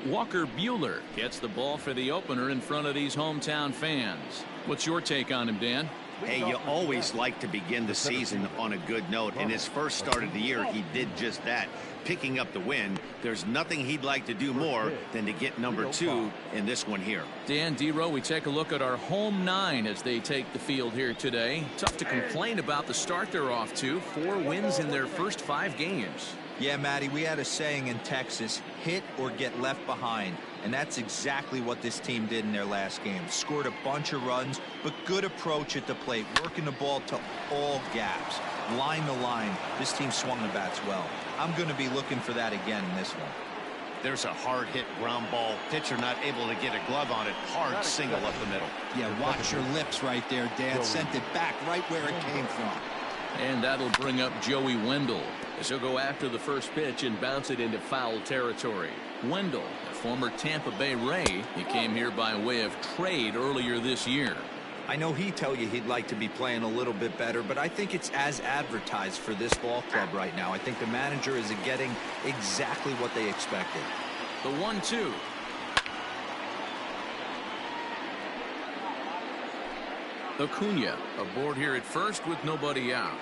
Walker Buehler gets the ball for the opener in front of these hometown fans. What's your take on him, Dan? Hey, you always like to begin the season on a good note. In his first start of the year, he did just that, picking up the win. There's nothing he'd like to do more than to get number 2 in this one here. Dan, D-Row, we take a look at our home 9 as they take the field here today. Tough to complain about the start they're off to. 4 wins in their first 5 games. Yeah, Matty, we had a saying in Texas, hit or get left behind. And that's exactly what this team did in their last game. Scored a bunch of runs, but good approach at the plate, working the ball to all gaps. Line to line, this team swung the bats well. I'm going to be looking for that again in this one. There's a hard hit ground ball. Pitcher not able to get a glove on it. Hard single up the middle. Yeah, watch your lips right there, Dan. Sent it back right where it came from. And that'll bring up Joey Wendell as he'll go after the first pitch and bounce it into foul territory. Wendell, a former Tampa Bay Ray, he came here by way of trade earlier this year. I know he'd tell you he'd like to be playing a little bit better, but I think it's as advertised for this ball club right now. I think the manager is getting exactly what they expected. The 1-2. Acuna aboard here at first with nobody out.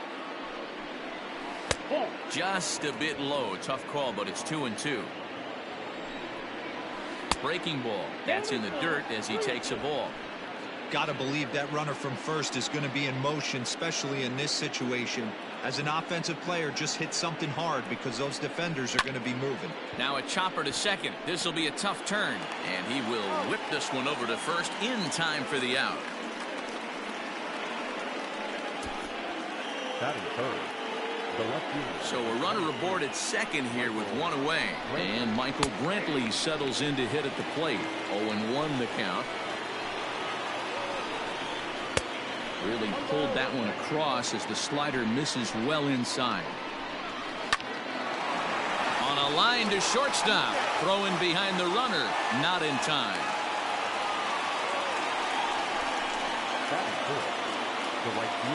Just a bit low. Tough call, but it's 2-2. Breaking ball. That's in the dirt as he takes a ball. Gotta believe that runner from first is going to be in motion, especially in this situation. As an offensive player, just hit something hard because those defenders are going to be moving. Now a chopper to second. This will be a tough turn, and he will whip this one over to first in time for the out. Batting third, the left fielder. So a runner aboard at second here with 1 away. And Michael Brantley settles in to hit at the plate. 0-1 the count. Really pulled that one across as the slider misses well inside. On a line to shortstop. Throwing behind the runner. Not in time.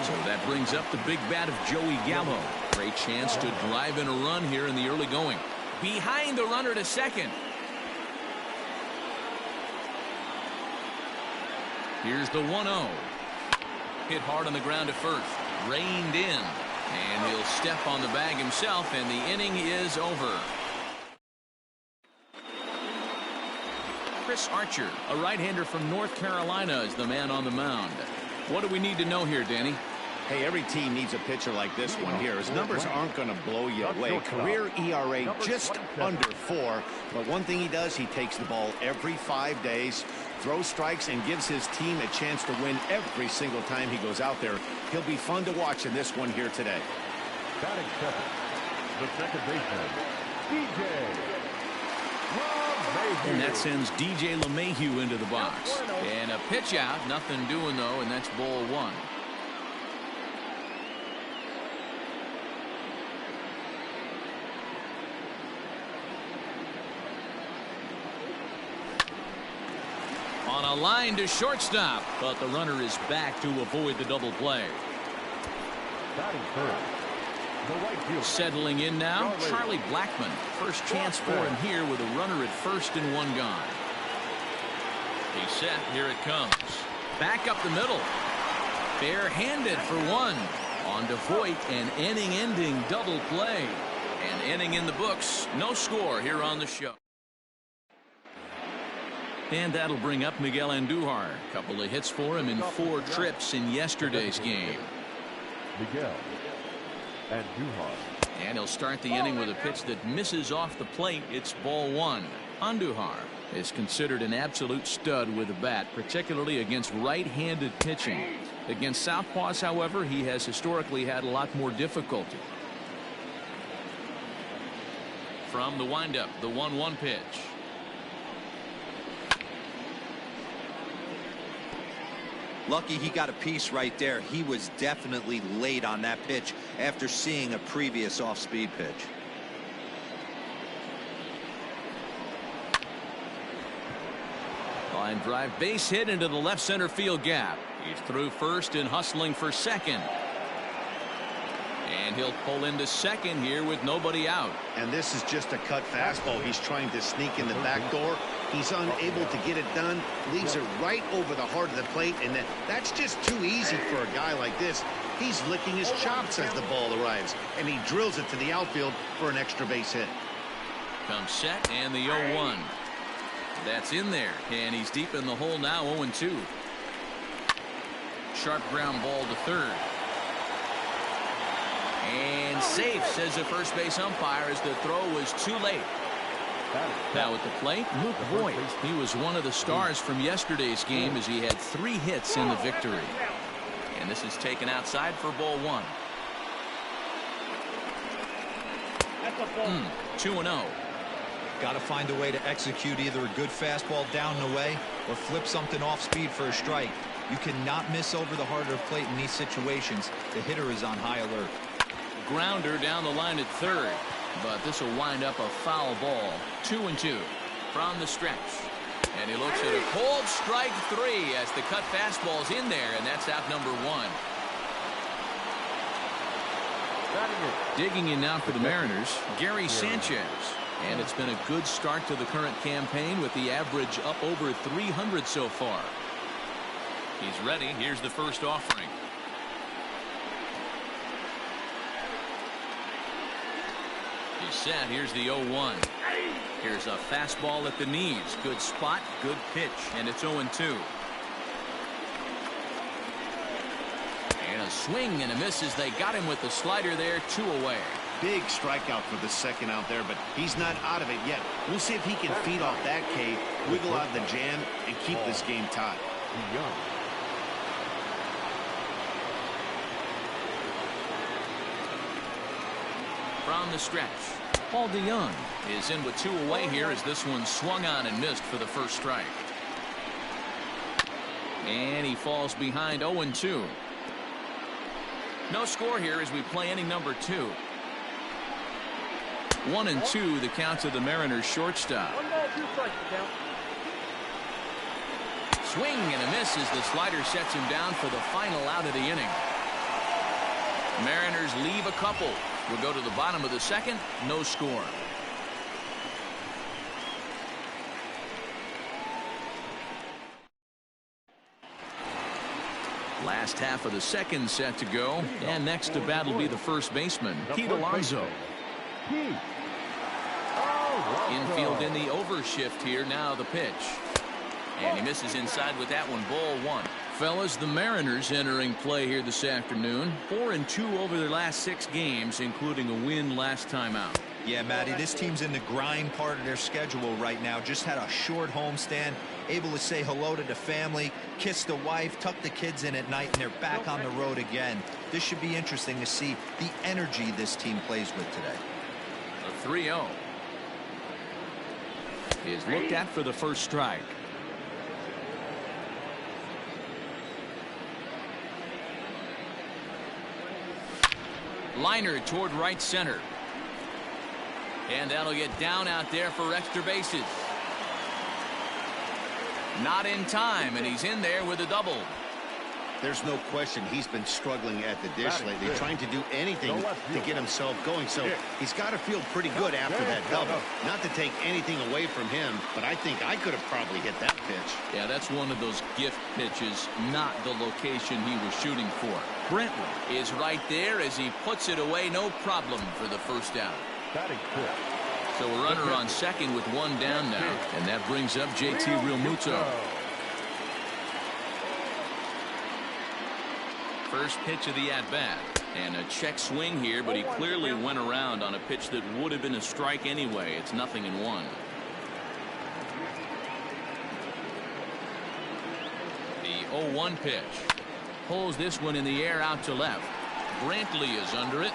So that brings up the big bat of Joey Gallo. Great chance to drive in a run here in the early going. Behind the runner to second. Here's the 1-0. Hit hard on the ground at first. Reined in. And he'll step on the bag himself, and the inning is over. Chris Archer, a right-hander from North Carolina, is the man on the mound. What do we need to know here, Danny? Hey, every team needs a pitcher like this one here. His numbers aren't going to blow you away. Career ERA just under 4. But one thing he does, he takes the ball every 5 days, throws strikes, and gives his team a chance to win every single time he goes out there. He'll be fun to watch in this one here today. Batting seventh, the second baseman, DJ. And that sends DJ LeMahieu into the box. And a pitch out. Nothing doing, though, and that's ball 1. On a line to shortstop, but the runner is back to avoid the double play. Batting third, the right fielder. Settling in now, Charlie Blackmon. First chance for him here with a runner at first and 1 gone. He's set. Here it comes. Back up the middle. Bare-handed for 1. On to Voit, an inning-ending double play. An inning in the books. No score here on the show. And that'll bring up Miguel Andujar. A couple of hits for him in 4 trips in yesterday's game. Miguel Andujar. And he'll start the inning with a pitch that misses off the plate. It's ball 1. Andujar is considered an absolute stud with the bat, particularly against right-handed pitching. Against southpaws, however, he has historically had a lot more difficulty. From the windup, the 1-1 pitch. Lucky he got a piece right there. He was definitely late on that pitch after seeing a previous off-speed pitch. Line drive, base hit into the left center field gap. He's through first and hustling for second. And he'll pull into second here with nobody out. And this is just a cut fastball. He's trying to sneak in the back door. He's unable to get it done. Leaves it right over the heart of the plate. And that's just too easy for a guy like this. He's licking his chops as the ball arrives. And he drills it to the outfield for an extra base hit. Comes set and the 0-1. That's in there. And he's deep in the hole now, 0-2. Sharp ground ball to third. And safe, says the first base umpire, as the throw was too late. Now at the plate, Luke Voigt. He was one of the stars from yesterday's game as he had 3 hits in the victory. And this is taken outside for ball 1. 2-0. Got to find a way to execute either a good fastball down and away or flip something off speed for a strike. You cannot miss over the heart of the plate in these situations. The hitter is on high alert. Grounder down the line at third, but this will wind up a foul ball. 2-2 from the stretch. And he looks at a cold strike 3 as the cut fastball's in there, and that's out number 1. Digging in now for the Mariners, Gary Sanchez. And it's been a good start to the current campaign with the average up over 300 so far. He's ready. Here's the first offering. He's set. Here's the 0-1. Here's a fastball at the knees. Good spot, good pitch, and it's 0-2. And a swing and a miss as they got him with the slider there, 2 away. Big strikeout for the second out there, but he's not out of it yet. We'll see if he can feed off that K, wiggle out the jam, and keep this game tied. From the stretch, Paul DeYoung is in with 2 away here as this one swung on and missed for the first strike. And he falls behind 0-2. No score here as we play inning number 2. 1-2 the count to the Mariners shortstop. Swing and a miss as the slider sets him down for the final out of the inning. Mariners leave a couple. We'll go to the bottom of the second. No score. Last half of the second set to go. And next to bat will be the first baseman, Pete Alonso. Infield in the overshift here. Now the pitch. And he misses inside with that one. Ball 1. Fellas, the Mariners entering play here this afternoon. 4-2 over their last 6 games, including a win last time out. Yeah, Matty, this team's in the grind part of their schedule right now. Just had a short homestand, able to say hello to the family, kiss the wife, tuck the kids in at night, and they're back on the road again. This should be interesting to see the energy this team plays with today. A 3-0 is looked at for the first strike. Liner toward right center. And that'll get down out there for extra bases. Not in time, and he's in there with a double. There's no question he's been struggling at the dish lately, trying to do anything to get himself going. So he's got to feel pretty good after that double. Not to take anything away from him, but I think I could have probably hit that pitch. Yeah, that's one of those gift pitches, not the location he was shooting for. Brantley is right there as he puts it away, no problem for the first out. So a runner on second with 1 down now, and that brings up JT Realmuto. First pitch of the at-bat, and a check swing here, but he clearly went around on a pitch that would have been a strike anyway. It's 0-1. The 0-1 pitch pulls this one in the air out to left. Brantley is under it,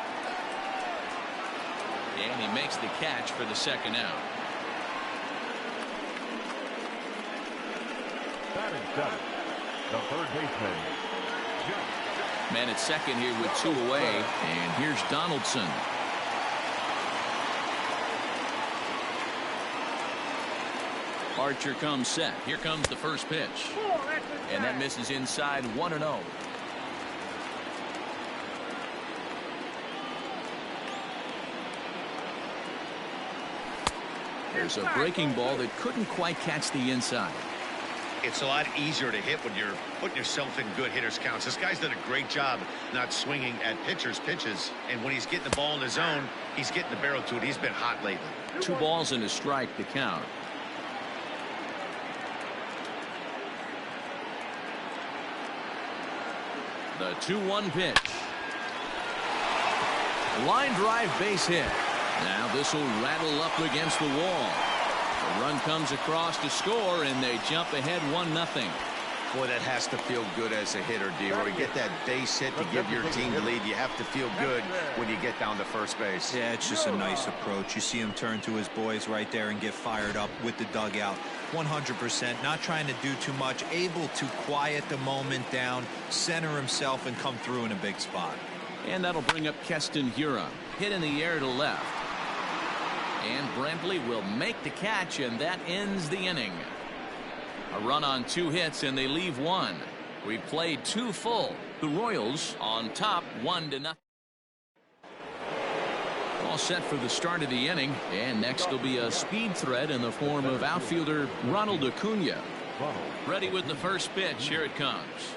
and he makes the catch for the second out. Batting seventh, the third baseman. Man at second here with 2 away, and here's Donaldson. Archer comes set. Here comes the first pitch, and that misses inside. 1-0. There's a breaking ball that couldn't quite catch the inside. It's a lot easier to hit when you're putting yourself in good hitters counts. This guy's done a great job not swinging at pitchers' pitches. And when he's getting the ball in his zone, he's getting the barrel to it. He's been hot lately. 2 balls and a strike to count. The 2-1 pitch. Line drive base hit. Now this will rattle up against the wall. The run comes across to score, and they jump ahead 1-0. Boy, that has to feel good as a hitter, D-Roy. To get that base hit to give your team the lead, you have to feel good when you get down to first base. Yeah, it's just a nice approach. You see him turn to his boys right there and get fired up with the dugout. 100%, not trying to do too much, able to quiet the moment down, center himself, and come through in a big spot. And that'll bring up Keston Hiura. Hit in the air to left. And Brantley will make the catch, and that ends the inning. A run on 2 hits, and they leave 1. We played 2 full. The Royals on top 1-0. All set for the start of the inning, and next will be a speed threat in the form of outfielder Ronald Acuna. Ready with the first pitch. Here it comes.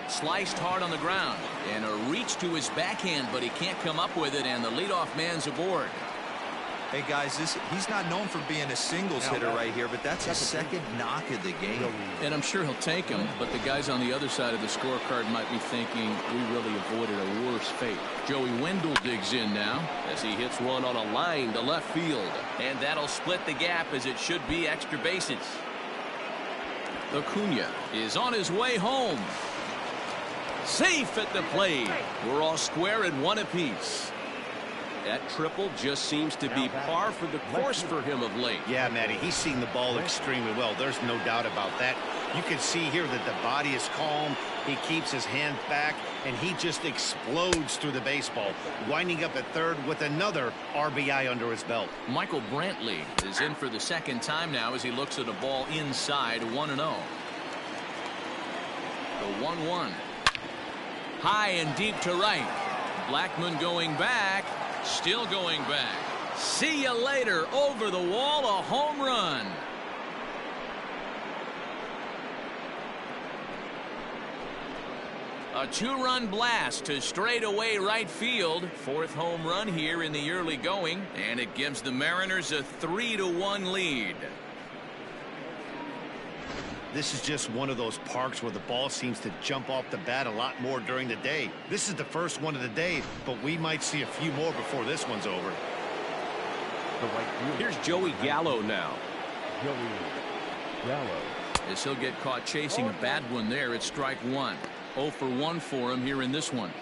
Sliced hard on the ground, and a reach to his backhand, but he can't come up with it, and the leadoff man's aboard. Hey guys, he's not known for being a singles hitter right here, but that's his second knock of the game. And I'm sure he'll take him, but the guys on the other side of the scorecard might be thinking we really avoided a worse fate. Joey Wendell digs in now as he hits one on a line to left field, and that'll split the gap as it should be extra bases. Acuna is on his way home. Safe at the plate. We're all square at 1 apiece. That triple just seems to be par for the course for him of late. Yeah, Matty, he's seen the ball extremely well. There's no doubt about that. You can see here that the body is calm. He keeps his hand back, and he just explodes through the baseball, winding up at third with another RBI under his belt. Michael Brantley is in for the second time now as he looks at a ball inside 1-0. The 1-1. High and deep to right. Blackmon going back. Still going back. See you later. Over the wall, a home run. A 2-run blast to straightaway right field. 4th home run here in the early going, and it gives the Mariners a 3-1 lead. This is just one of those parks where the ball seems to jump off the bat a lot more during the day. This is the first one of the day, but we might see a few more before this one's over. Here's Joey Gallo now. Gallo. As he'll get caught chasing a bad one there, it's strike 1. 0 for 1 for him here in this one.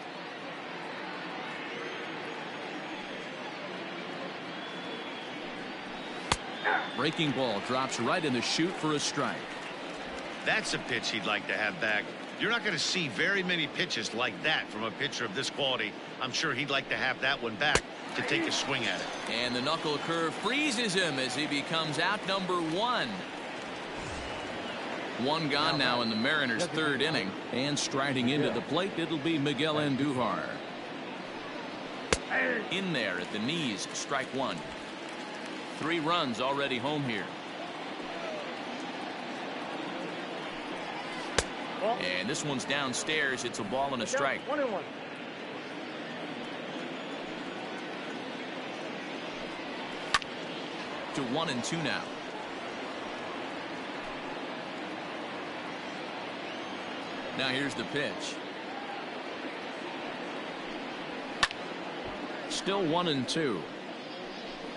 Breaking ball drops right in the chute for a strike. That's a pitch he'd like to have back. You're not going to see very many pitches like that from a pitcher of this quality. I'm sure he'd like to have that one back to take a swing at it. And the knuckle curve freezes him as he becomes out number 1. 1 gone now in the Mariners' 3rd inning, and striding into the plate, it'll be Miguel Andujar. In there at the knees, strike 1. 3 runs already home here. And this one's downstairs. It's a ball and a strike. 1-1. To 1-2 now. Now here's the pitch. Still 1-2.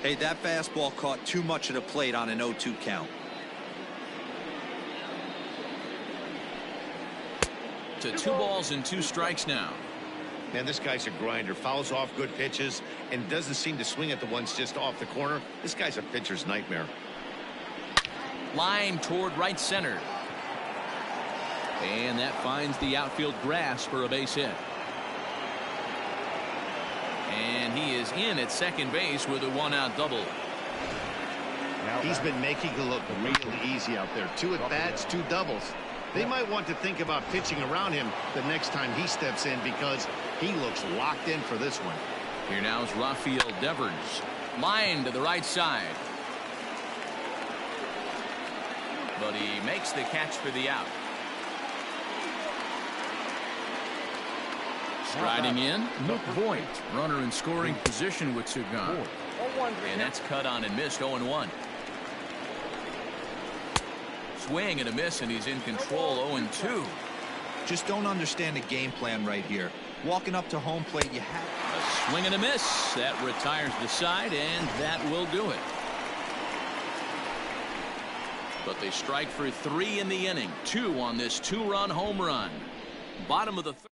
Hey, that fastball caught too much of the plate on an 0-2 count. To 2 balls and 2 strikes now. Man, this guy's a grinder. Fouls off good pitches and doesn't seem to swing at the ones just off the corner. This guy's a pitcher's nightmare. Line toward right center. And that finds the outfield grass for a base hit. And he is in at second base with a 1-out double. He's been making it look real easy out there. 2 at-bats, 2 doubles. They might want to think about pitching around him the next time he steps in because he looks locked in for this one. Here now is Rafael Devers. Line to the right side. But he makes the catch for the out. Striding in, Luke Voigt. Runner in scoring position with two gone. And that's cut on and missed. 0-1. Swing and a miss, and he's in control. 0-2. Just don't understand the game plan right here. Walking up to home plate, you have a swing and a miss. That retires the side, and that will do it. But they strike for 3 in the inning. 2 on this 2-run home run. Bottom of the third.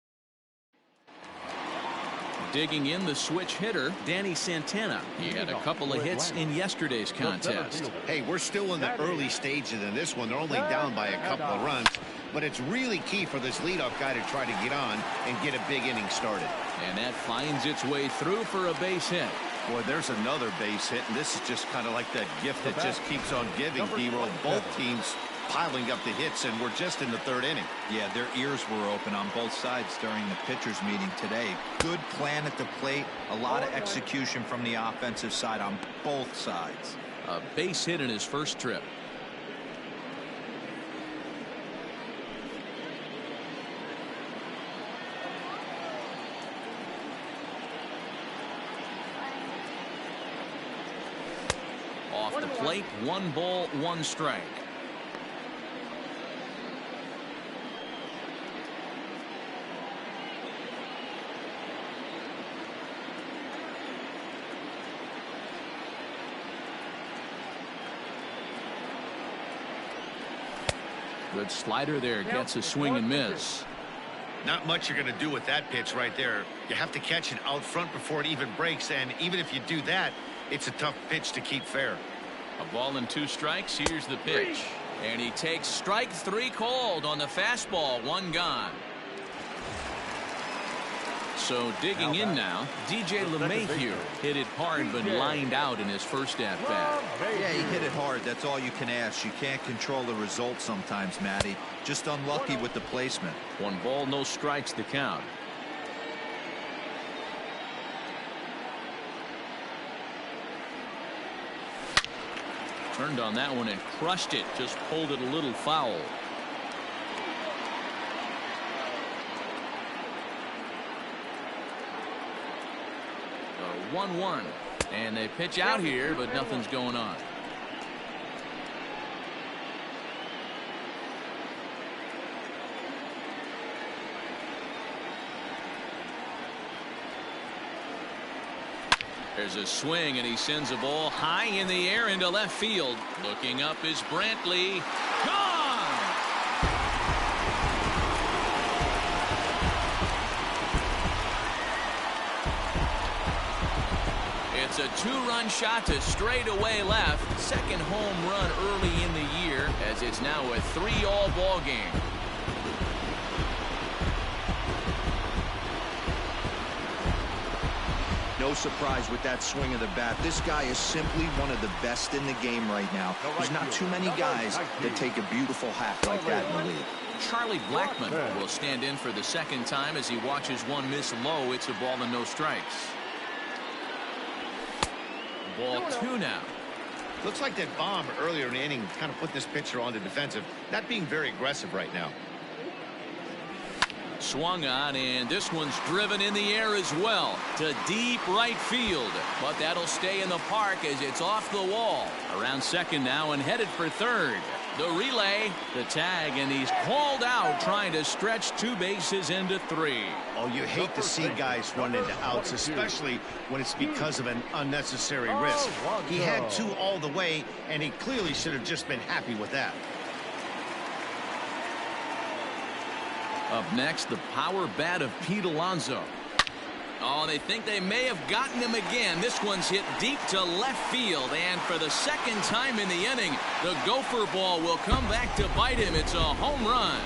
Digging in the switch hitter, Danny Santana. He had a couple of hits in yesterday's contest. Hey, we're still in the early stages in this one. They're only down by a couple of runs. But it's really key for this leadoff guy to try to get on and get a big inning started. And that finds its way through for a base hit. Boy, there's another base hit, and this is just kind of like that gift that just keeps on giving, D-Roll. Both teams piling up the hits, and we're just in the 3rd inning. Yeah, their ears were open on both sides during the pitchers meeting today. Good plan at the plate, a lot of execution from the offensive side on both sides. A base hit in his first trip. Off the plate, 1 ball, 1 strike. Good slider there, gets a swing and miss. Not much you're going to do with that pitch right there. You have to catch it out front before it even breaks, and even if you do that, it's a tough pitch to keep fair. A ball and 2 strikes. Here's the pitch. And he takes strike 3 called on the fastball. 1 gone. So digging in now, DJ LeMahieu hit it hard but lined out in his first at-bat. Yeah, he hit it hard. That's all you can ask. You can't control the result sometimes, Matty. Just unlucky with the placement. 1 ball, no strikes to count. Turned on that one and crushed it. Just pulled it a little foul. 1-1. And they pitch out here, but nothing's going on. There's a swing, and he sends a ball high in the air into left field. Looking up is Brantley. Gone! It's a 2-run shot to straightaway left. Second home run early in the year, as it's now a 3-all ball game. No surprise with that swing of the bat. This guy is simply one of the best in the game right now. There's not too many guys that take a beautiful hack like that in the league. Charlie Blackmon will stand in for the second time as he watches one miss low. It's a ball and no strikes. Ball 2 now. Looks like that bomb earlier in the inning kind of put this pitcher on the defensive. Not being very aggressive right now. Swung on, and this one's driven in the air as well to deep right field. But that'll stay in the park as it's off the wall. Around second now and headed for third. The relay, the tag, and he's called out trying to stretch 2 bases into 3. Oh, you hate to see guys run into outs, especially when it's because of an unnecessary risk. He had 2 all the way, and he clearly should have just been happy with that. Up next, the power bat of Pete Alonso. Oh, they think they may have gotten him again. This one's hit deep to left field, and for the second time in the inning, the gopher ball will come back to bite him. It's a home run.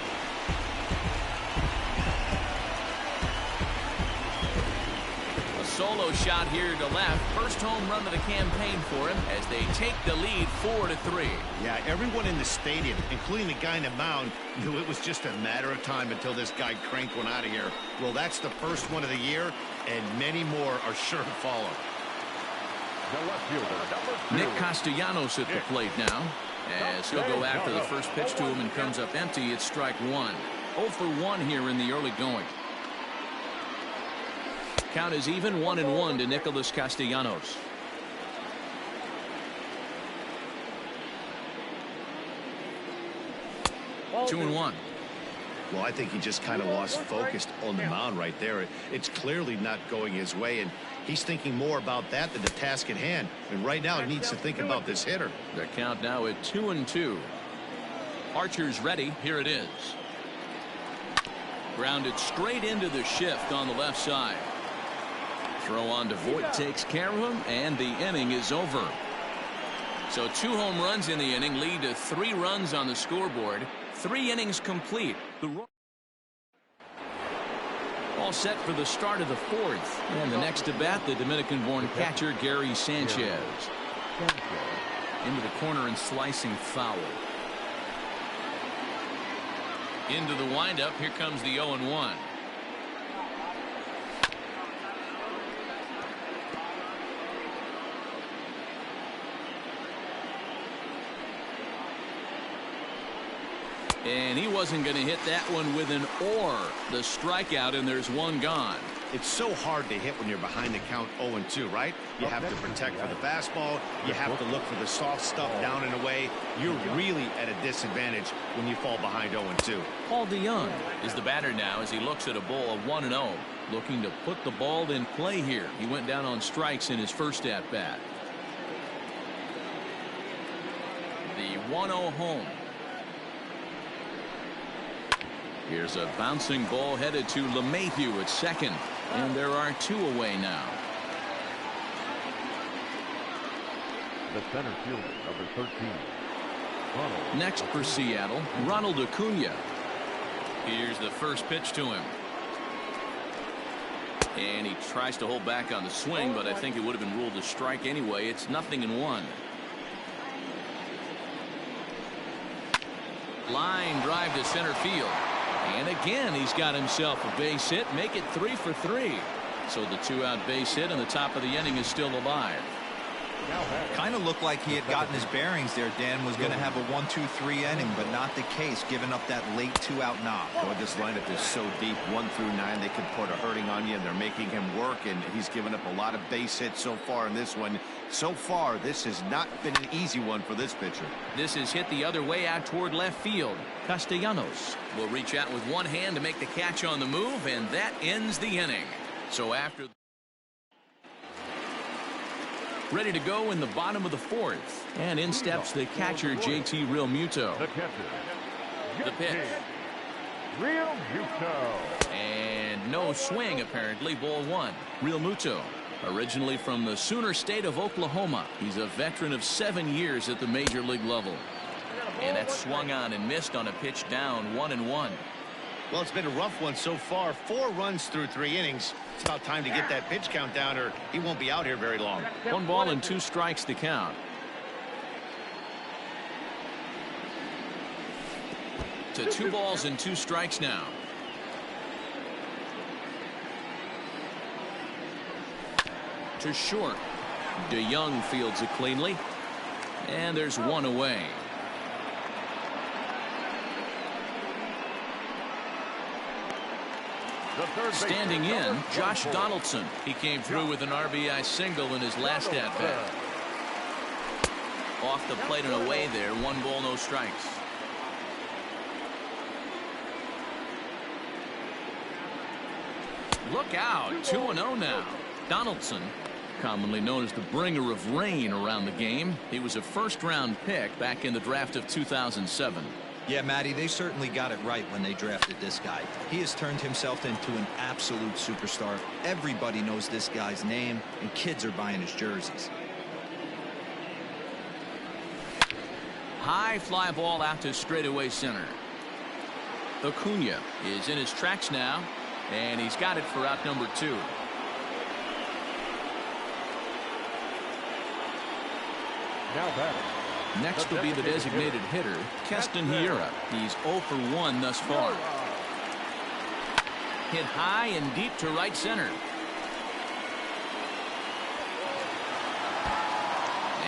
A solo shot here to left. First home run of the campaign for him as they take the lead 4-3. Yeah, everyone in the stadium, including the guy in the mound, knew it was just a matter of time until this guy cranked one out of here. Well, that's the first one of the year, and many more are sure to follow. The left fielder, Nick Castellanos at the plate now, as he'll go after the first pitch to him and comes up empty. It's strike one. 0 for 1 here in the early going. Count is even, 1-1 to Nicholas Castellanos. Two and one. Well, I think he just kind of lost focus on the mound right there. It's clearly not going his way, and he's thinking more about that than the task at hand. And right now, he needs to think about this hitter. The count now at 2-2. Archer's ready. Here it is. Grounded straight into the shift on the left side. Throw on to Voit takes care of him, and the inning is over. So 2 home runs in the inning lead to 3 runs on the scoreboard. 3 innings complete. All set for the start of the 4th. And the next to bat, the Dominican-born catcher Gary Sanchez. Into the corner and slicing foul. Into the windup. Here comes the 0-1. And he wasn't going to hit that one with an or. The strikeout, and there's 1 gone. It's so hard to hit when you're behind the count 0-2, right? You have to protect for the fastball. You have to look for the soft stuff down and away. You're really at a disadvantage when you fall behind 0-2. Paul DeYoung is the batter now as he looks at a ball of 1-0. Looking to put the ball in play here. He went down on strikes in his first at-bat. The 1-0 home. Here's a bouncing ball headed to LeMahieu at second, and there are 2 away now. the center fielder, number 13. Ronald. Next for Seattle, Ronald Acuna. Here's the first pitch to him. And he tries to hold back on the swing, but I think it would have been ruled a strike anyway. It's 0-1. Line drive to center field. And again, he's got himself a base hit. Make it 3 for 3. So the 2-out base hit, and the top of the inning is still alive. Kind of looked like he had gotten his bearings there. Dan was going to have a 1-2-3 inning, but not the case, giving up that late 2-out knock. Boy, this lineup is so deep, 1 through 9. They could put a hurting on you, and they're making him work, and he's given up a lot of base hits so far in this one. So far, this has not been an easy one for this pitcher. This is hit the other way out toward left field. Castellanos will reach out with one hand to make the catch on the move, and that ends the inning. So after ready to go in the bottom of the 4th, and in steps the catcher JT Realmuto. The catcher. The pitch. Realmuto. And no swing apparently. Ball 1. Realmuto, originally from the Sooner State of Oklahoma. He's a veteran of 7 years at the major league level. And that swung on and missed on a pitch down, 1-1. Well, it's been a rough one so far. 4 runs through 3 innings. It's about time to get that pitch count down, or he won't be out here very long. 1 ball and 2 strikes to count. To 2 balls and 2 strikes now. To short. DeYoung fields it cleanly. And there's 1 away. Standing in, Josh Donaldson. He came through with an RBI single in his last at-bat. Off the plate and away there. 1 ball, no strikes. Look out. 2-0 now. Donaldson, commonly known as the bringer of rain around the game. He was a first-round pick back in the draft of 2007. Yeah, Matty, they certainly got it right when they drafted this guy. He has turned himself into an absolute superstar. Everybody knows this guy's name, and kids are buying his jerseys. High fly ball out to straightaway center. Acuna is in his tracks now, and he's got it for out number 2. Now batting. Next will be the designated hitter, Keston Hiura. He's 0 for 1 thus far. Hit high and deep to right center.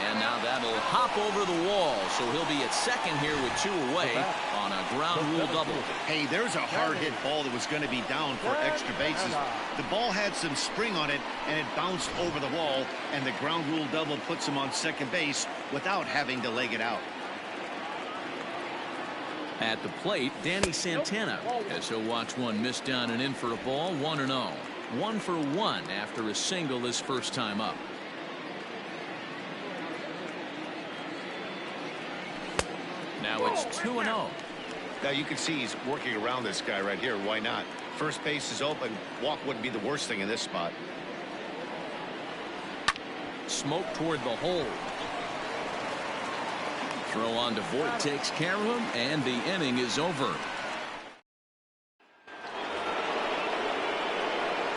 And now that'll hop over the wall, so he'll be at second here with 2 away on a ground rule double. Hey, there's a hard hit ball that was going to be down for extra bases. The ball had some spring on it, and it bounced over the wall, and the ground rule double puts him on second base without having to leg it out. At the plate, Danny Santana, as he'll watch one miss down and in for a ball. 1-0. 1 for 1 after a single his first time up. Now it's 2-0. Now you can see he's working around this guy right here. Why not? First base is open. Walk wouldn't be the worst thing in this spot. Smoke toward the hole. Throw on to Voit, takes care of him, and the inning is over.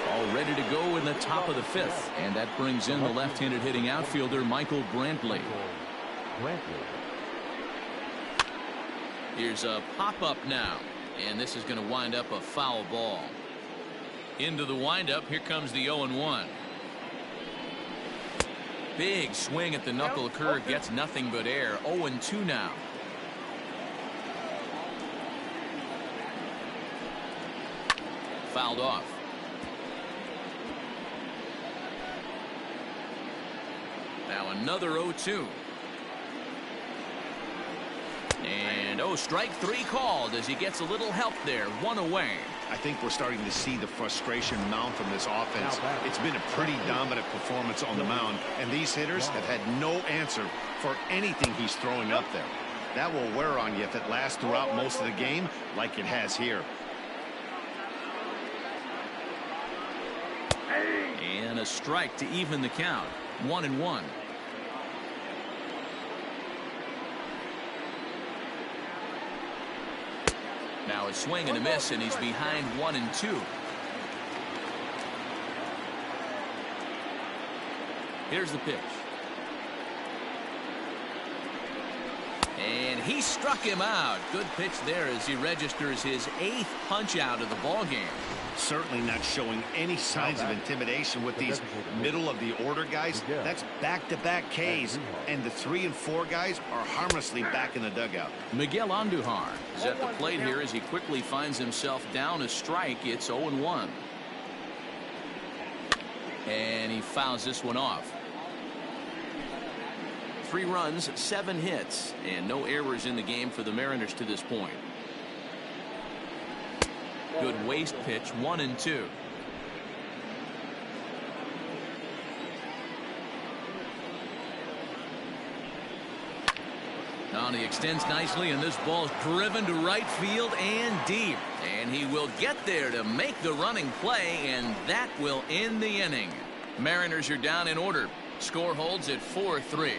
All ready to go in the top of the 5th, and that brings in the left-handed hitting outfielder Michael Brantley. Here's a pop-up now, and this is going to wind up a foul ball. Into the windup, here comes the 0-1. Big swing at the knuckle curve, gets nothing but air. 0-2 now. Fouled off. Now another 0-2. And strike 3 called as he gets a little help there. 1 away. I think we're starting to see the frustration mount from this offense. It's been a pretty dominant performance on the mound, and these hitters have had no answer for anything he's throwing up there. That will wear on you if it lasts throughout most of the game like it has here. And a strike to even the count. 1-1. Now a swing and a miss, and he's behind 1-2. Here's the pitch. And he struck him out. Good pitch there as he registers his 8th punch out of the ball game. Certainly not showing any signs of intimidation with these middle of the order guys. That's back-to-back Ks, and the 3 and 4 guys are harmlessly back in the dugout. Miguel Andujar is at the plate here as he quickly finds himself down a strike. It's 0-1. And he fouls this one off. 3 runs, 7 hits, and no errors in the game for the Mariners to this point. Good waist pitch, 1-2. Now he extends nicely, and this ball's driven to right field and deep. And he will get there to make the running play, and that will end the inning. Mariners are down in order. Score holds at 4-3.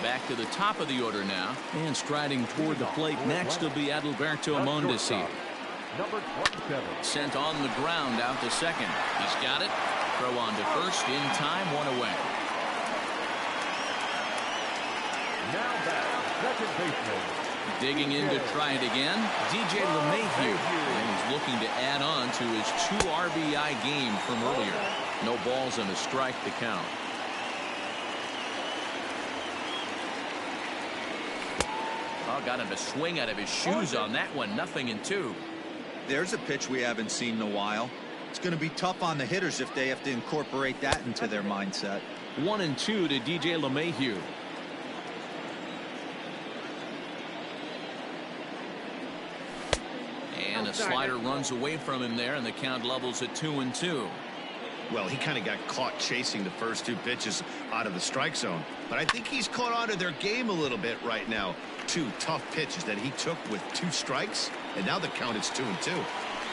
Back to the top of the order now, and striding toward the plate next will be Adalberto Mondesi. Number 27. Sent on the ground out to second. He's got it. Throw on to first in time. 1 away. Now back, second baseman. Digging in to try it again, DJ LeMahieu, and he's looking to add on to his 2 RBI game from earlier. No balls and a strike to count. Oh, got him to swing out of his shoes on that one. 0-2. There's a pitch we haven't seen in a while. It's going to be tough on the hitters if they have to incorporate that into their mindset. 1-2 to DJ LeMahieu. And a slider runs away from him there, and the count levels at 2-2. Well, he kind of got caught chasing the first 2 pitches out of the strike zone. But I think he's caught on to their game a little bit right now. 2 tough pitches that he took with 2 strikes, and now the count is 2-2.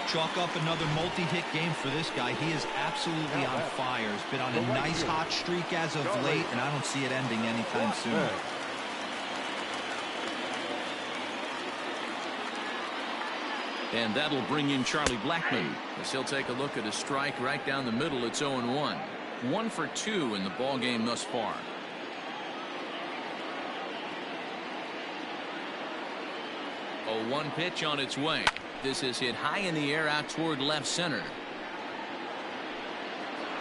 Chalk up another multi-hit game for this guy. He is absolutely on fire. He's been on a nice hot streak as of late, and I don't see it ending anytime soon. And that'll bring in Charlie Blackmon as he'll take a look at a strike right down the middle. It's 0-1. 1 for 2 in the ball game thus far. A 1 pitch on its way. This is hit high in the air out toward left center.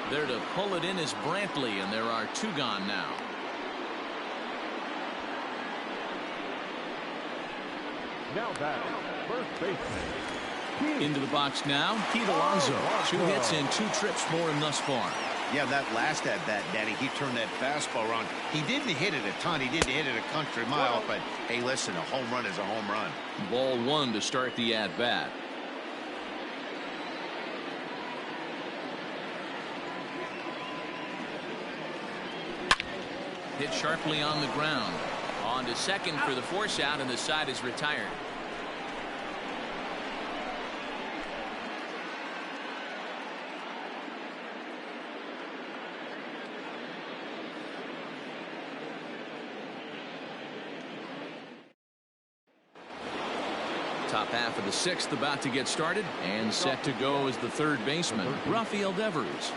There to pull it in is Brantley, and there are 2 gone now. Now batting, first baseman. Into the box now, Pete Alonso. 2 hits and 2 trips for him thus far. Yeah, that last at bat, Danny, he turned that fastball around. He didn't hit it a ton. He didn't hit it a country mile. But, hey, listen, a home run is a home run. Ball 1 to start the at-bat. Hit sharply on the ground. On to second for the force out, and the side is retired. Top half of the 6th about to get started, and set to go is the 3rd baseman, Rafael Devers.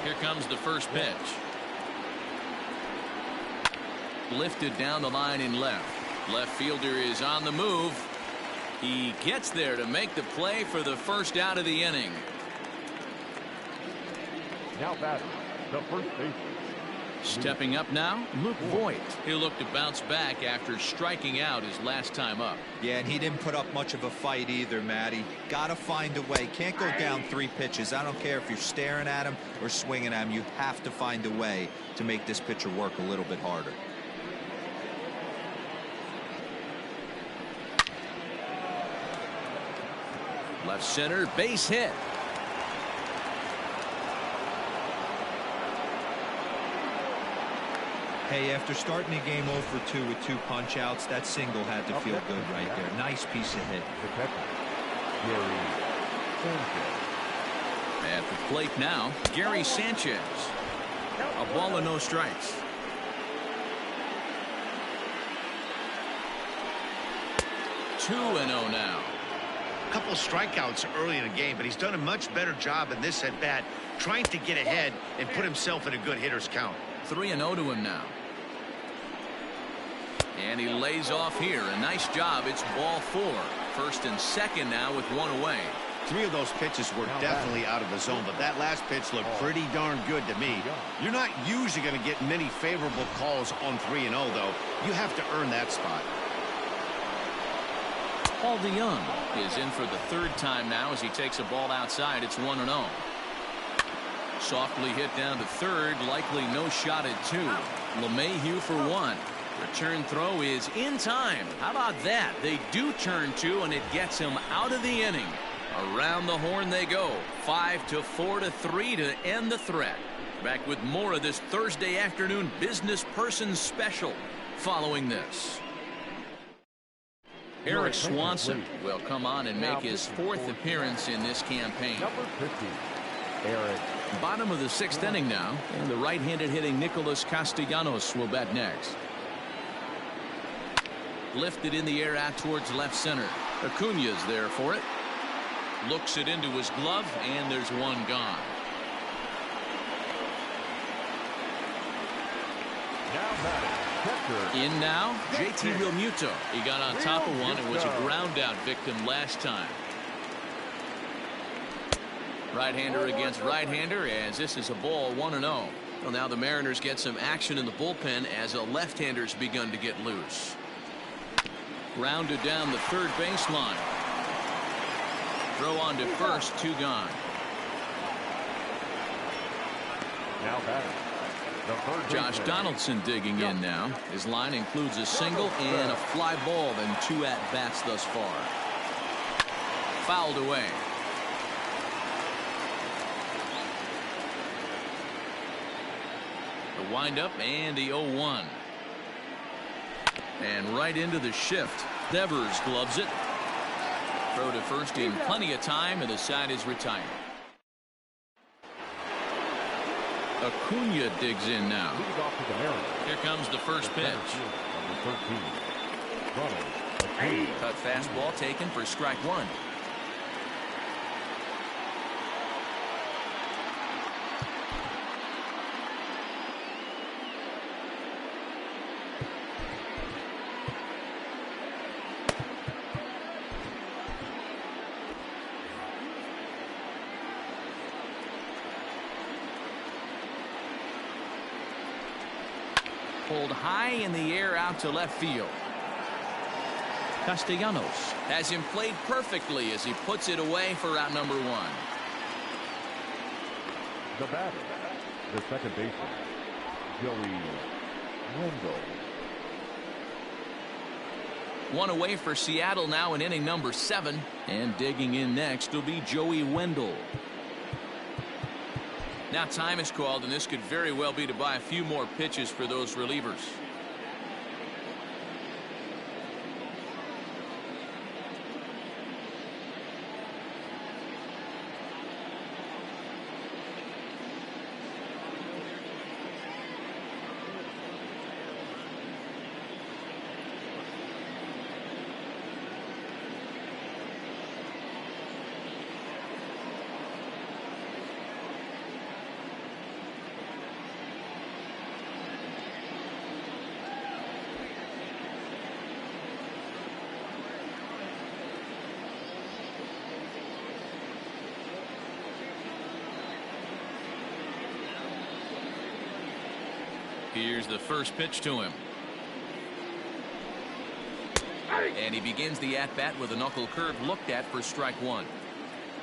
Here comes the first pitch. Lifted down the line in left. Left fielder is on the move. He gets there to make the play for the first out of the inning. Now batting, the first baseman. Stepping up now, Luke Voigt. He'll look to bounce back after striking out his last time up. Yeah, and he didn't put up much of a fight either, Matty. Got to find a way. Can't go down 3 pitches. I don't care if you're staring at him or swinging at him. You have to find a way to make this pitcher work a little bit harder. Left center, base hit. Hey, after starting the game 0 for 2 with 2 punch-outs, that single had to feel good right there. Nice piece of hit. At the plate now, Gary Sanchez. A ball and no strikes. Two and 0 now. A couple strikeouts early in the game, but he's done a much better job in this at bat, trying to get ahead and put himself in a good hitter's count. 3 and 0 to him now. And he lays off here. A nice job. It's ball 4. First and second now with 1 away. 3 of those pitches were definitely out of the zone, but that last pitch looked pretty darn good to me. You're not usually going to get many favorable calls on 3 and 0, though. You have to earn that spot. Paul DeYoung is in for the 3rd time now as he takes a ball outside. It's 1 and 0. Softly hit down to 3rd. Likely no shot at 2. LeMahieu for 1. Return throw is in time. How about that? They do turn 2, and it gets him out of the inning. Around the horn they go. 5-4-3 to end the threat. Back with more of this Thursday afternoon business person special following this. Eric Swanson will come on and make his 4th appearance in this campaign. Number 50, Eric. Bottom of the 6th inning now, and the right-handed hitting Nicholas Castellanos will bat next. Lifted in the air out towards left center. Acuna's there for it. Looks it into his glove, and there's 1 gone. Now batting, catcher. In now, JT Realmuto. He got on top of one and was a ground out victim last time. Right-hander against right-hander, as this is a ball 1 and 0. Well, now the Mariners get some action in the bullpen as a left-hander's begun to get loose. Grounded down the 3rd baseline. Throw on to first, 2 gone. Now batting, the third Josh baseman. Donaldson digging in now. His line includes a single and a fly ball and 2 at-bats thus far. Fouled away. The windup and the 0-1. And right into the shift. Devers gloves it. Throw to first in plenty of time, and the side is retired. Acuna digs in now. Lead off to the Mariners. Here comes the first pitch. Number 13, Acuna. Cut fastball taken for strike 1. pulled high in the air out to left field. Castellanos has him played perfectly as he puts it away for out number 1. The batter, the second baseman, Joey Wendell. 1 away for Seattle now in inning number 7. And digging in next will be Joey Wendell. Now time is called, and this could very well be to buy a few more pitches for those relievers. Here's the first pitch to him. And he begins the at-bat with a knuckle curve looked at for strike 1.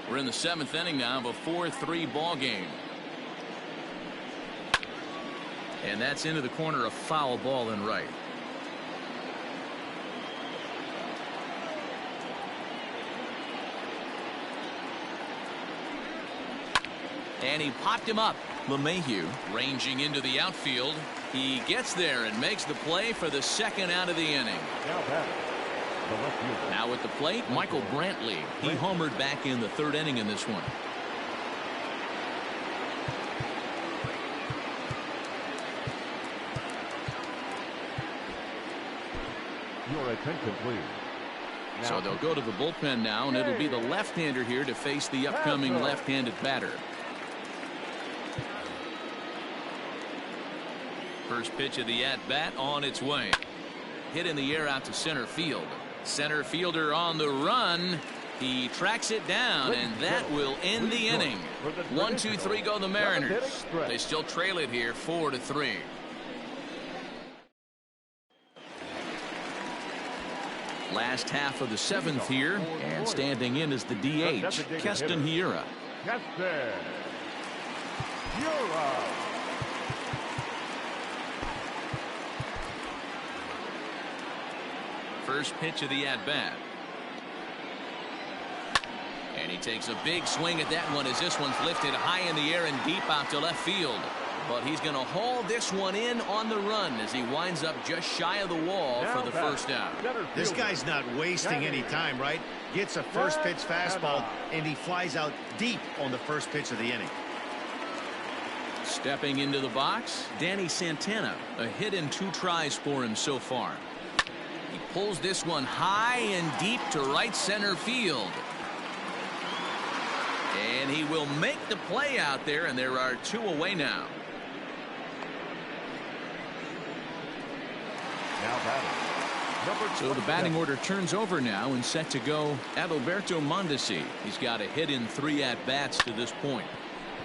We're in the 7th inning now of a 4-3 ball game. And that's into the corner, a foul ball in right. And he popped him up. LeMahieu ranging into the outfield. He gets there and makes the play for the second out of the inning. Now at the plate, Michael Brantley. He homered back in the 3rd inning in this one. Your attention, please. So they'll go to the bullpen now, and it'll be the left-hander here to face the upcoming left-handed batter. First pitch of the at-bat on its way. Hit in the air out to center field. Center fielder on the run. He tracks it down, and that will end the inning. 1-2-3 go the Mariners. They still trail it here 4-3. Last half of the 7th here, and standing in is the DH, Keston Hiura. First pitch of the at-bat. And he takes a big swing at that one as this one's lifted high in the air and deep out to left field. But he's going to haul this one in on the run as he winds up just shy of the wall for the first out. This guy's not wasting any time, right? Gets a first pitch fastball, and he flies out deep on the first pitch of the inning. Stepping into the box, Danny Santana. A hit in 2 tries for him so far. He pulls this one high and deep to right center field. And he will make the play out there, and there are 2 away now. So the batting order turns over now and set to go Adalberto Mondesi. He's got a hit in 3 at-bats to this point.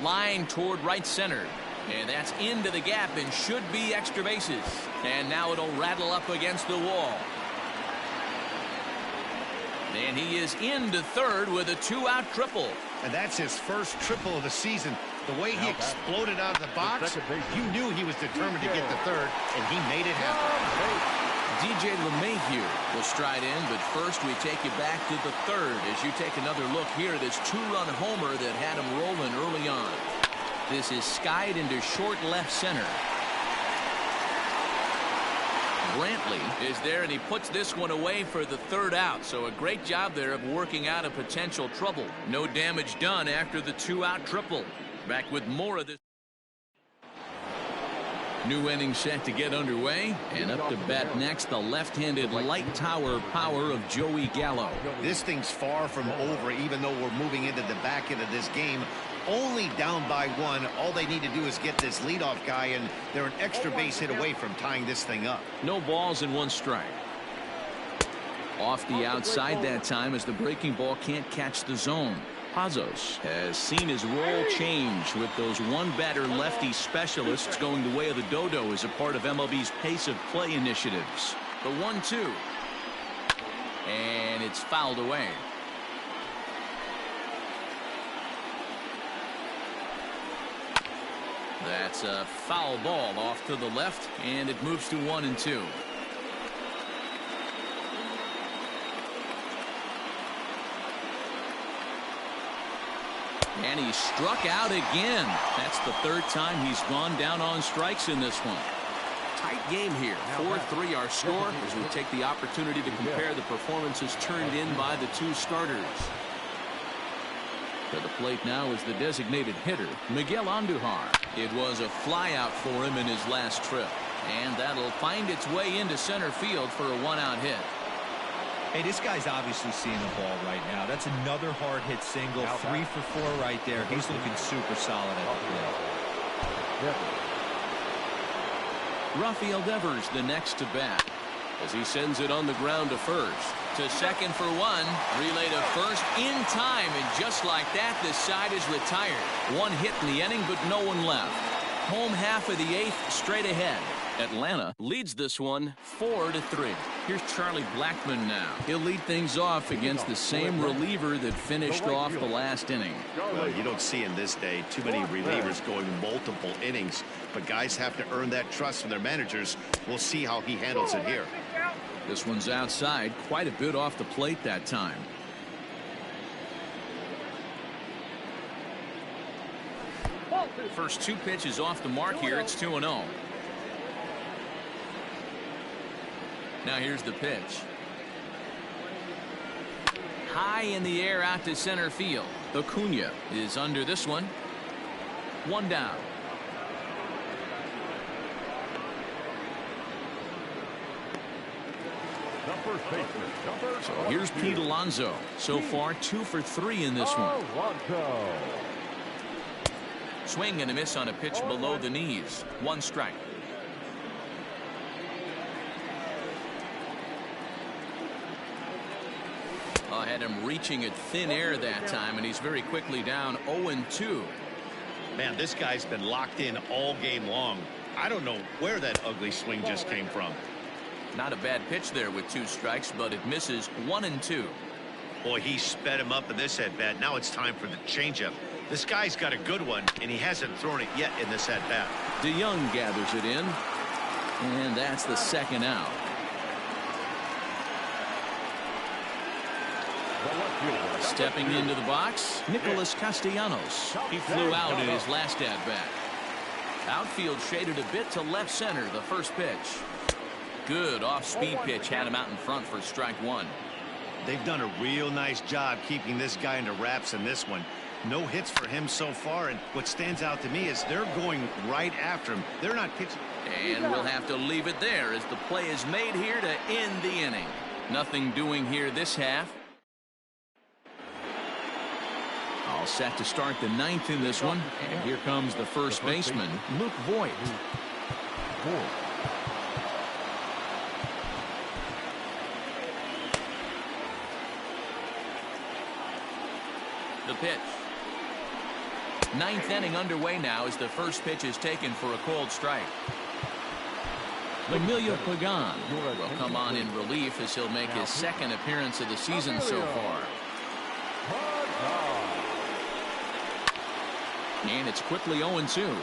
Line toward right center. And that's into the gap and should be extra bases. And now it'll rattle up against the wall. And he is into third with a 2-out triple. And that's his first triple of the season. The way he exploded out of the box, you knew he was determined to get to third, and he made it happen. DJ LeMahieu will stride in, but first we take you back to the 3rd as you take another look here at this 2-run homer that had him rolling early on. This is skied into short left center. Brantley is there, and he puts this one away for the 3rd out. So a great job there of working out a potential trouble. No damage done after the 2-out triple. Back with more of this. New inning set to get underway, and up to bat next, the left-handed light tower power of Joey Gallo. This thing's far from over, even though we're moving into the back end of this game. Only down by 1. All they need to do is get this leadoff guy, and they're an extra base hit away from tying this thing up. No balls and 1 strike. Off the outside that time as the breaking ball can't catch the zone. Pazos has seen his role change with those one-batter lefty specialists going the way of the dodo as a part of MLB's pace of play initiatives. The 1-2. And it's fouled away. That's a foul ball off to the left, and it moves to 1-2. And he struck out again. That's the third time he's gone down on strikes in this one. Tight game here. 4-3 our score as we take the opportunity to compare the performances turned in by the two starters. To the plate now is the designated hitter, Miguel Andujar. It was a flyout for him in his last trip. And that'll find its way into center field for a one-out hit. Hey, this guy's obviously seeing the ball right now. That's another hard hit single. 3 for 4 right there. He's looking super solid at the plate. Rafael Devers the next to bat as he sends it on the ground to first. To second for 1. Relay to first in time, and just like that, this side is retired. 1 hit in the inning, but no one left. Home half of the 8th straight ahead. Atlanta leads this one 4-3. Here's Charlie Blackmon now. He'll lead things off against the same reliever that finished off the last inning. Well, you don't see in this day too many relievers going multiple innings, but guys have to earn that trust from their managers. We'll see how he handles it here. This one's outside, quite a bit off the plate that time. First 2 pitches off the mark here. It's 2-0. Now here's the pitch. High in the air out to center field. Acuna is under this one. 1 down. So here's Pete Alonso. So far 2 for 3 in this one. Swing and a miss on a pitch below the knees. 1 strike. Had him reaching at thin air that time, and he's very quickly down 0-2. Man, this guy's been locked in all game long. I don't know where that ugly swing just came from. Not a bad pitch there with 2 strikes, but it misses. 1-2. Boy, he sped him up in this at-bat. Now it's time for the changeup. This guy's got a good one, and he hasn't thrown it yet in this at-bat. DeYoung gathers it in, and that's the 2nd out. Stepping into the box, Nicholas Castellanos. He flew out in his last at-bat. Outfield shaded a bit to left center, the first pitch. Good off-speed pitch had him out in front for strike 1. They've done a real nice job keeping this guy into wraps in this one. No hits for him so far, and what stands out to me is they're going right after him. They're not pitching. And we'll have to leave it there as the play is made here to end the inning. Nothing doing here this half. All set to start the 9th in this one. And here comes the first baseman, Luke Voigt. The pitch. 9th inning underway now as the first pitch is taken for a called strike. Emilio Pagan will come on in relief as he'll make his 2nd appearance of the season so far. And it's quickly 0-2.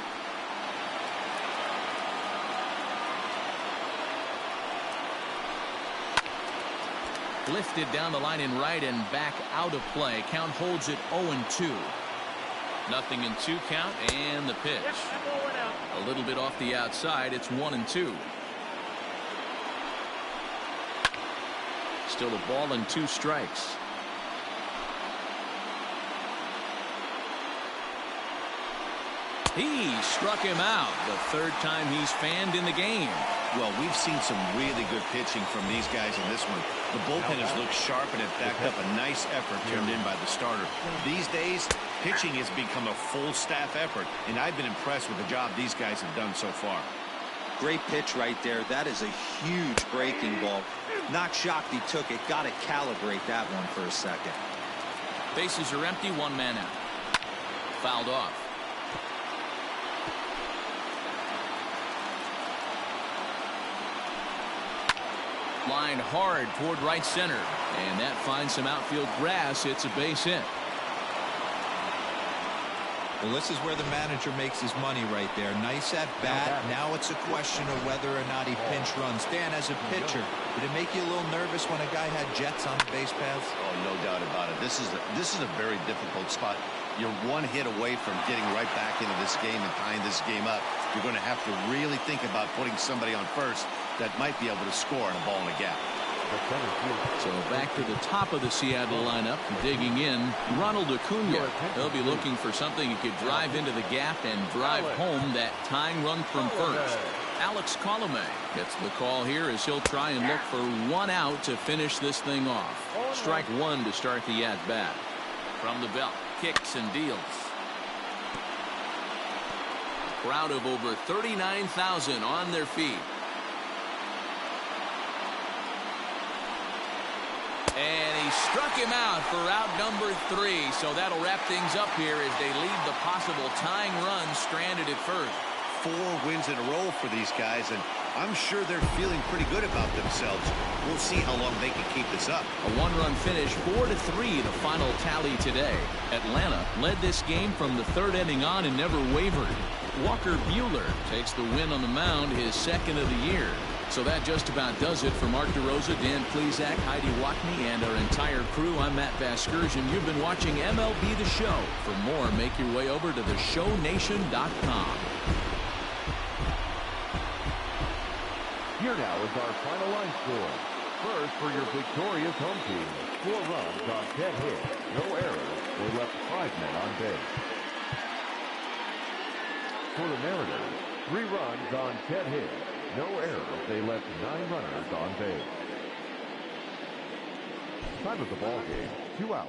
Lifted down the line in right and back out of play. Count holds it 0-2. Nothing in 2 count, and the pitch. A little bit off the outside. It's 1-2. Still a ball and 2 strikes. He struck him out. The 3rd time he's fanned in the game. Well, we've seen some really good pitching from these guys in this one. The bullpen has looked sharp, and it backed up a nice effort turned in by the starter. These days, pitching has become a full staff effort, and I've been impressed with the job these guys have done so far. Great pitch right there. That is a huge breaking ball. Not shocked he took it. Got to calibrate that one for a second. Bases are empty, one man out. Fouled off. Line hard toward right center, and that finds some outfield grass. It's a base hit. Well, this is where the manager makes his money right there. Nice at bat. Now it's a question of whether or not he pinch runs. Dan, as a pitcher, did it make you a little nervous when a guy had jets on the base paths? Oh, no doubt about it. This is a very difficult spot. You're one hit away from getting right back into this game and tying this game up. You're going to have to really think about putting somebody on first that might be able to score on a ball in a gap. So back to the top of the Seattle lineup, digging in, Ronald Acuna. He'll be looking for something he could drive into the gap and drive home that tying run from first. Alex Colomé gets the call here as he'll try and look for one out to finish this thing off. Strike one to start the at-bat. From the belt, kicks and deals. Crowd of over 39,000 on their feet. And he struck him out for out number 3. So that'll wrap things up here as they leave the possible tying run stranded at first. 4 wins in a row for these guys, and I'm sure they're feeling pretty good about themselves. We'll see how long they can keep this up. A 1-run finish, 4-3, the final tally today. Atlanta led this game from the 3rd inning on and never wavered. Walker Buehler takes the win on the mound, his 2nd of the year. So that just about does it for Mark DeRosa, Dan Plesac, Heidi Watney, and our entire crew. I'm Matt Vasgersian. You've been watching MLB The Show. For more, make your way over to theshownation.com. Here now is our final line score. First, for your victorious home team, 4 runs on 10 hits, no errors. They left 5 men on base. For the Mariners, 3 runs on 10 hits, no errors. They left 9 runners on base. Time of the ball game, 2 hours.